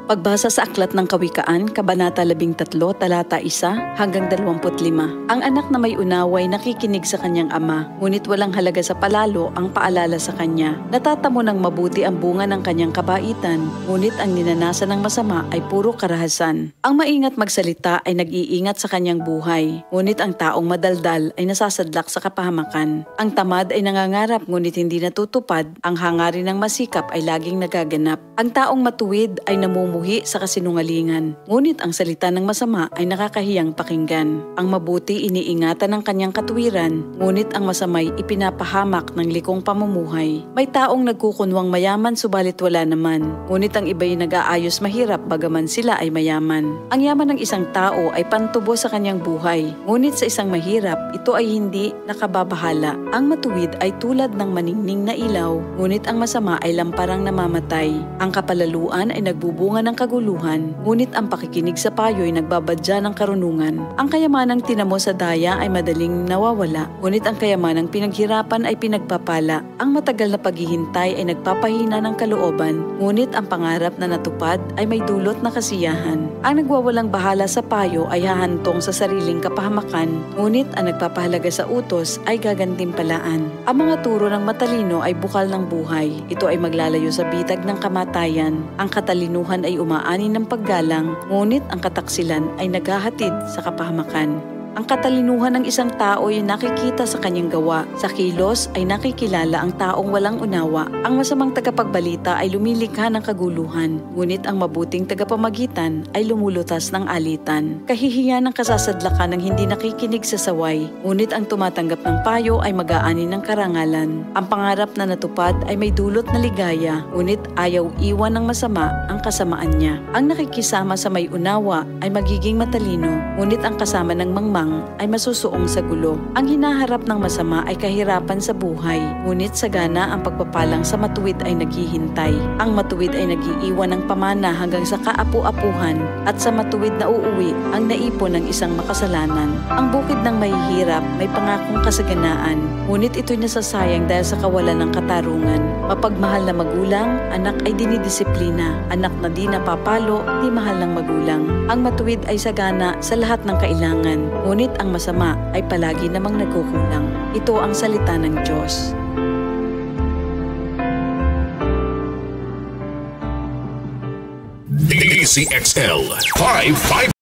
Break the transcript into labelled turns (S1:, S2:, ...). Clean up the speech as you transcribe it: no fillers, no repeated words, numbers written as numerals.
S1: Pagbasa sa Aklat ng Kawikaan, Kabanata 13, talata 1 hanggang 25. Ang anak na may unaway nakikinig sa kanyang ama, ngunit walang halaga sa palalo ang paalala sa kanya. Natatamo ng mabuti ang bunga ng kanyang kabaitan, ngunit ang ninanasan ng masama ay puro karahasan. Ang maingat magsalita ay nag-iingat sa kanyang buhay, ngunit ang taong madaldal ay nasasadlak sa kapahamakan. Ang tamad ay nangangarap ngunit hindi natutupad, ang hangarin ng masikap ay laging nagaganap. Ang taong matuwid ay namumuhay sa kasinungalingan, ngunit ang salita ng masama ay nakakahiyang pakinggan. Ang mabuti iniingatan ng kanyang katuwiran, ngunit ang masamay ipinapahamak ng likong pamumuhay. May taong nagkukunwang mayaman subalit wala naman, ngunit ang iba'y nag-aayos mahirap bagaman sila ay mayaman. Ang yaman ng isang tao ay pantubo sa kanyang buhay, ngunit sa isang mahirap, ito ay hindi nakababahala. Ang matuwid ay tulad ng maningning na ilaw, ngunit ang masama ay lamparang namamatay. Ang kapalaluan ay nagbubunga ng kaguluhan, ngunit ang pakikinig sa payo ay nagbabadya ng karunungan. Ang kayamanang tinamo sa daya ay madaling nawawala, ngunit ang kayamanang pinaghirapan ay pinagpapala. Ang matagal na paghihintay ay nagpapahina ng kalooban, ngunit ang pangarap na natupad ay may dulot na kasiyahan. Ang nagwawalang bahala sa payo ay hahantong sa sariling kapahamakan, ngunit ang nagpapahalaga sa utos ay gagantimpalaan. Ang mga turo ng matalino ay bukal ng buhay. Ito ay maglalayo sa bitag ng kamatayan. Ang katalinuhan ay umaani ng paggalang, ngunit ang kataksilan ay naghahatid sa kapahamakan. Ang katalinuhan ng isang tao ay nakikita sa kanyang gawa. Sa kilos ay nakikilala ang taong walang unawa. Ang masamang tagapagbalita ay lumilikha ng kaguluhan, ngunit ang mabuting tagapamagitan ay lumulutas ng alitan. Kahihiyan ng kasasadlakan ng hindi nakikinig sa saway, ngunit ang tumatanggap ng payo ay mag-aani ng karangalan. Ang pangarap na natupad ay may dulot na ligaya, ngunit ayaw iwan ng masama ang kasamaan niya. Ang nakikisama sa may unawa ay magiging matalino, ngunit ang kasama ng mangmang ay masusuong sa gulo. Ang hinaharap ng masama ay kahirapan sa buhay, ngunit sagana ang pagpapalang sa matuwid ay naghihintay. Ang matuwid ay nag-iiwan ng pamana hanggang sa kaapu-apuhan, at sa matuwid na uuwi ang naipon ng isang makasalanan. Ang bukid ng mahihirap may pangakong kasaganaan, ngunit ito'y nasasayang dahil sa kawalan ng katarungan. Mapagmahal na magulang, anak ay dinidisiplina. Anak na di napapalo, di mahal ng magulang. Ang matuwid ay sagana sa lahat ng kailangan, ngunit ang masama ay palagi namang nagkukulang. Ito ang salita ng Diyos.
S2: DCXL 55